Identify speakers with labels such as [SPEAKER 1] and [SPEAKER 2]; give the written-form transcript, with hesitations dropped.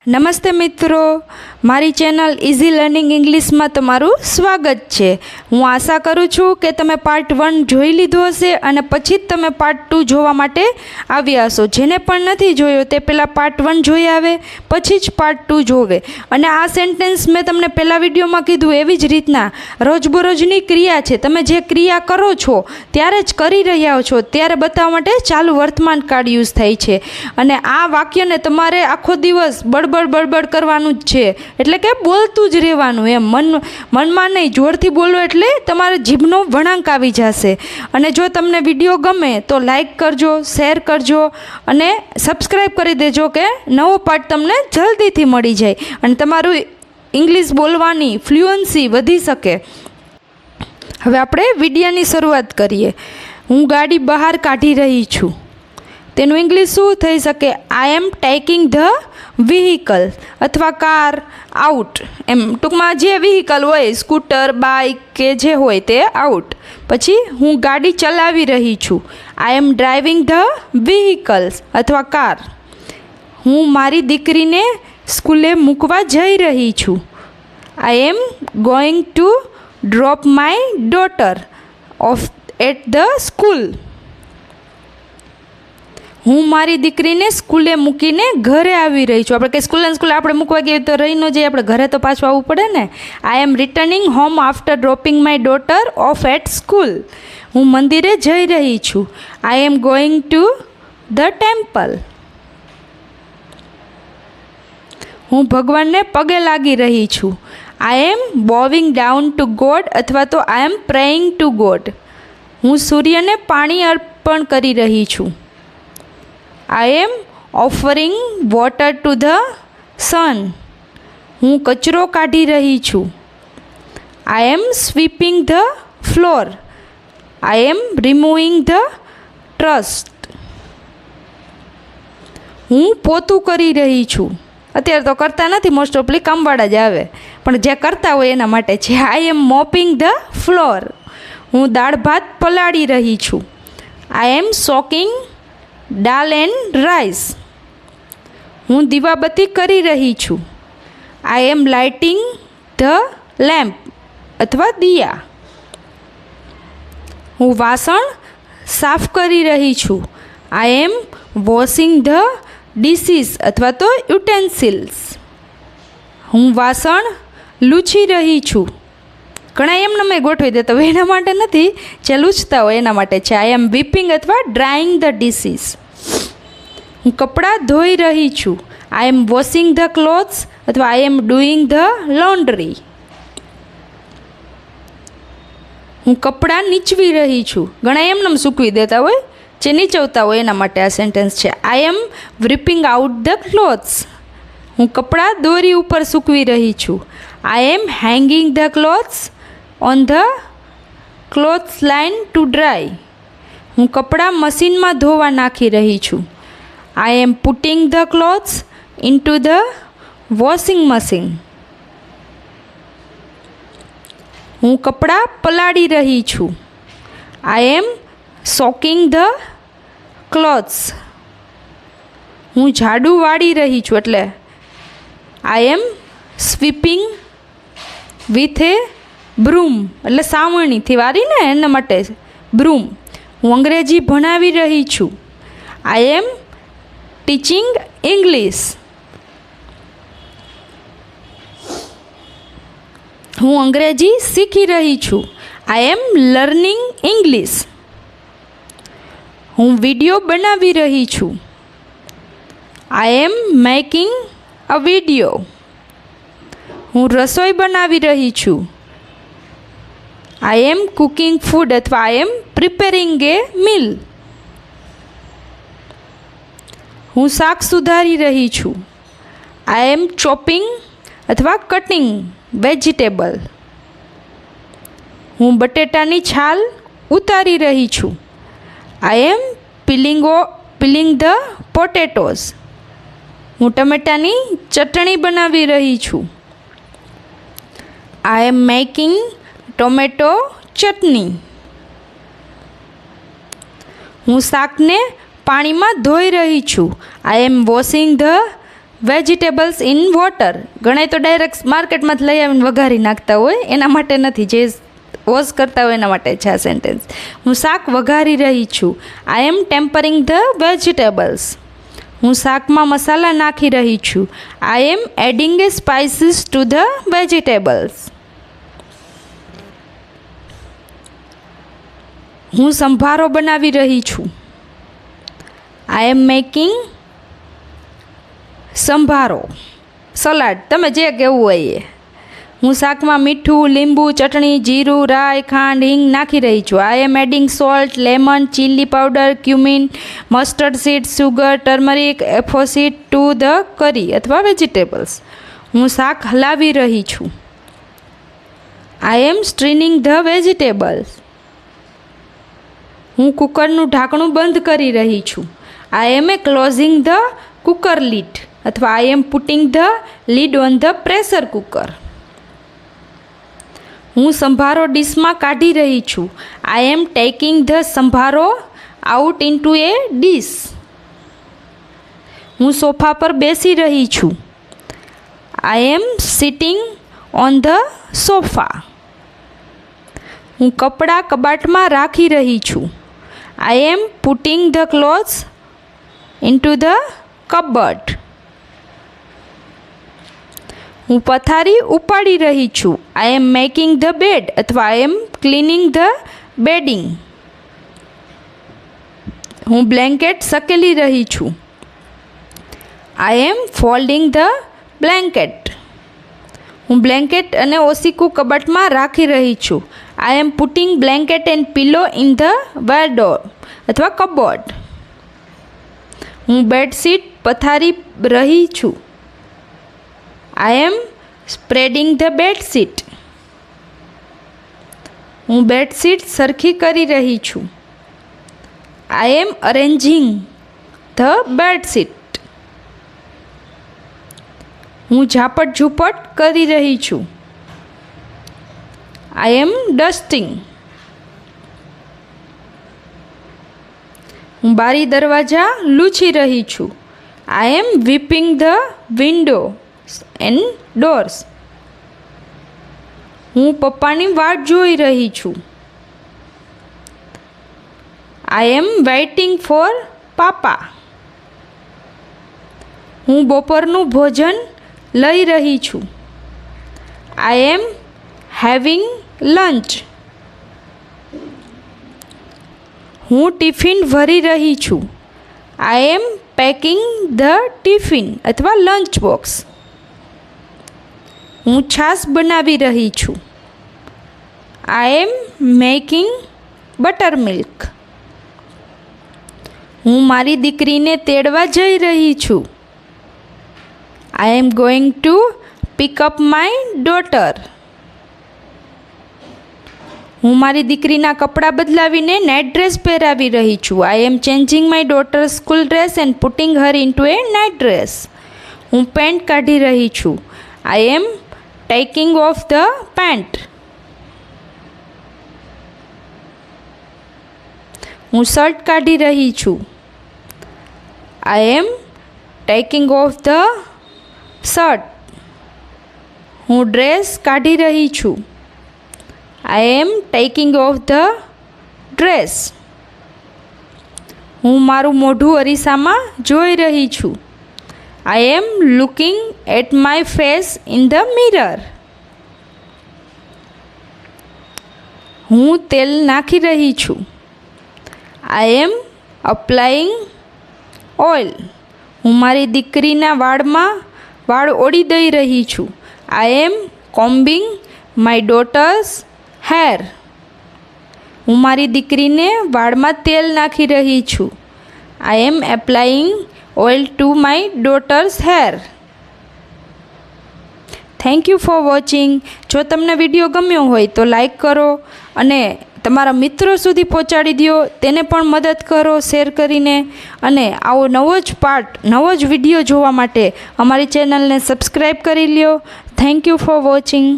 [SPEAKER 1] નમસ્તે મિત્રો, મારી ચેનલ ઇઝી લર્નિંગ ઇંગ્લિશમાં તમારું સ્વાગત છે। હું આશા કરું છું કે તમે પાર્ટ 1 જોઈ લીધો હશે અને પછી જ તમે પાર્ટ 2 જોવા માટે આવ્યા હશો। જેને પણ નથી જોયો તે પહેલાં પાર્ટ 1 જોઈ આવે પછી જ પાર્ટ 2 જોવે। અને આ સેન્ટેન્સ મેં તમને પહેલાં વિડીયોમાં કીધું એવી જ રીતના રોજબરોજની ક્રિયા છે, તમે જે ક્રિયા કરો છો ત્યારે જ કરી રહ્યા છો ત્યારે બતાવવા માટે ચાલુ વર્તમાન કાળ યુઝ થાય છે। અને આ વાક્યને તમારે આખો દિવસ બડબડ કરવાનું જ છે, એટલે કે બોલતું જ રહેવાનું એમ, મનમાં નહીં, જોરથી બોલો એટલે તમારે જીભનો વળાંક આવી જશે। અને જો તમને વિડીયો ગમે તો લાઈક કરજો, શેર કરજો અને સબસ્ક્રાઈબ કરી દેજો કે નવો પાર્ટ તમને જલ્દીથી મળી જાય અને તમારું ઇંગ્લિશ બોલવાની ફ્લુઅન્સી વધી શકે। હવે આપણે વિડીયોની શરૂઆત કરીએ। હું ગાડી બહાર કાઢી રહી છું, તેનું ઇંગ્લિશ શું થઈ શકે? આઈ એમ ટેકિંગ ધ વ્હીકલ અથવા કાર આઉટ, એમ ટૂંકમાં જે વ્હીકલ હોય, સ્કૂટર, બાઇક કે જે હોય તે આઉટ। પછી હું ગાડી ચલાવી રહી છું, I am driving the vehicles અથવા કાર। હું મારી દીકરીને સ્કૂલે મૂકવા જઈ રહી છું, I am going to drop my daughter off at the school. હું મારી દીકરીને સ્કૂલે મૂકીને ઘરે આવી રહી છું। આપણે કંઈ સ્કૂલે આપણે મૂકવા ગઈએ તો રહી ન જઈએ, આપણે ઘરે તો પાછું આવવું પડે ને। I am returning home after dropping my daughter off at school. હું મંદિરે જઈ રહી છું, I am going to the temple. હું ભગવાનને પગે લાગી રહી છું, I am bowing down to God અથવા તો I am praying to God. હું સૂર્યને પાણી અર્પણ કરી રહી છું, I am offering water to the sun. હું કચરો કાઢી રહી છું, I am sweeping the floor, I M removing the trust. હું પોતું કરી રહી છું, અત્યારે તો કરતા નથી, મોસ્ટ ઓફલી કામવાળા જ આવે, પણ જે કરતા હોય એના માટે છે। I M મોપિંગ the floor. હું દાળ ભાત પલાળી રહી છું, I M સોકિંગ dal and rice. હું દીવાબત્તી કરી રહી છું, I M lighting the lamp અથવા દિયા। હું વાસણ સાફ કરી રહી છું, I am washing the dishes અથવા તો યુટેન્સિલ્સ। હું વાસણ લૂછી રહી છું, ઘણા એમને મેં ગોઠવી દેતા હોય એના માટે નથી, જે લૂછતા હોય એના માટે છે। આઈ એમ વીપિંગ અથવા ડ્રાઇંગ ધ ડિશિસ। હું કપડાં ધોઈ રહી છું, I am washing the clothes અથવા I am doing the laundry. હું કપડાં નીચવી રહી છું, ઘણા એમને સૂકવી દેતા હોય, જે નીચવતા હોય એના માટે આ સેન્ટેન્સ છે। I am weeping out the clothes. હું કપડાં દોરી ઉપર સૂકવી રહી છું, I am hanging the clothes on the clothes line to dry. હું કપડાં મશીનમાં ધોવા નાખી રહી છું, I am putting the clothes into the washing machine. હું કપડાં પલાળી રહી છું, આઈ એમ સોકિંગ ધ ક્લોથ્સ। હું ઝાડુ વાળી રહી છું, એટલે આઈ am sweeping with a broom, એટલે સાવરણીથી વારીને એના માટે બ્રૂમ। હું અંગ્રેજી ભણાવી રહી છું, આઈ એમ ટીચિંગ ઇંગ્લિશ। હું અંગ્રેજી શીખી રહી છું, આઈ એમ લર્નિંગ ઇંગ્લિશ। હું વિડીયો બનાવી રહી છું, I am making a video. હું રસોઈ બનાવી રહી છું, આઈ એમ કુકિંગ ફૂડ અથવા I M preparing A mill. હું શાક સુધારી રહી છું, આઈ એમ ચોપિંગ અથવા કટિંગ વેજીટેબલ। હું બટેટાની છાલ ઉતારી રહી છું, I M peeling the potatoes. હું ટમેટાની ચટણી બનાવી રહી છું, આઈ એમ મેકિંગ ટોમેટો ચટણી। હું શાકને પાણીમાં ધોઈ રહી છું, I am washing the vegetables in water. ઘણા તો ડાયરેક્ટ માર્કેટમાંથી લઈ આવીને વઘારી નાખતા હોય, એના માટે નથી, જે વોશ કરતા હોય એના માટે છે આ સેન્ટેન્સ. હું શાક વઘારી રહી છું. I am tempering the vegetables. હું શાકમાં મસાલા નાખી રહી છું. I am adding a spices to the vegetables. હું સંભારો બનાવી રહી છું. આઈ એમ મેકિંગ સંભારો, સલાડ, તમે જે કહેવું હોય એ. હું શાકમાં મીઠું, લીંબુ, ચટણી, જીરું, રાઈ, ખાંડ, હિંગ નાખી રહી છું. I am adding salt, lemon, chili powder, cumin, mustard seed, sugar, turmeric, એફોસીડ ટુ ધ કરી અથવા વેજીટેબલ્સ. હું શાક હલાવી રહી છું. I am stirring the vegetables. હું કુકરનું ઢાંકણું બંધ કરી રહી છું. I am closing the cooker lid અથવા I am putting the lid on the pressure cooker. હું સંભારો ડીશમાં કાઢી રહી છું. I am taking the sambharo out into a dish. હું સોફા પર બેસી રહી છું. I am sitting on the sofa. હું કપડાં કબાટમાં રાખી રહી છું. I am putting the clothes into the cupboard. હું પથારી ઉપાડી રહી છું. I am making the bed અથવા I am cleaning the bedding. હું બ્લેન્કેટ સકેલી રહી છું. I am folding the blanket. હું બ્લેન્કેટ અને ઓશીકું કબાટમાં રાખી રહી છું. I am putting blanket and pillow in the wardrobe અથવા કબોર્ડ. હું બેડશીટ પથારી રહી છું. I M spreading the bedsheet. હું બેડશીટ સરખી કરી રહી છું. I M arranging the bedsheet. હું ઝાપટ ઝૂપટ કરી રહી છું. I M dusting. હું બારી દરવાજા લૂછી રહી છું. I am વીપિંગ the window and doors. હું પપ્પાની વાટ જોઈ રહી છું. આઈ એમ વેઇટિંગ ફોર પાપા. હું બપોરનું ભોજન લઈ રહી છું. I M having lunch. હું ટિફિન ભરી રહી છું. I am packing the tiffin અથવા લંચ બોક્સ. હું છાશ બનાવી રહી છું. I am making buttermilk. હું મારી દીકરીને તેડવા જઈ રહી છું. I am going to pick up my daughter. હું મારી દીકરીના કપડાં બદલાવીને નાઇટ ડ્રેસ પહેરાવી રહી છું. I am changing my daughter school dress and putting her into a night dress. હું પેન્ટ કાઢી રહી છું. I am taking off the pant. હું શર્ટ કાઢી રહી છું. I am taking off the shirt. હું ડ્રેસ કાઢી રહી છું. I am taking off the dress. હું મારું મોઢું અરીસામાં જોઈ રહી છું. I am looking at my face in the mirror. હું તેલ નાખી રહી છું. I am applying oil. હું મારી દીકરીના વાળ ઓળી દઈ રહી છું. I am combing my daughter's hair. હું મારી દીકરીને વાળમાં તેલ નાખી રહી છું. I am applying oil to my daughter's hair. Thank you for watching. જો તમને વિડીયો ગમ્યો હોય તો લાઈક કરો અને તમારા મિત્રો સુધી પહોંચાડી દો. તેને પણ મદદ કરો શેર કરીને. અને આવો નવો જ વિડીયો જોવા માટે અમારી ચેનલને સબસ્ક્રાઈબ કરી લ્યો. Thank you for watching.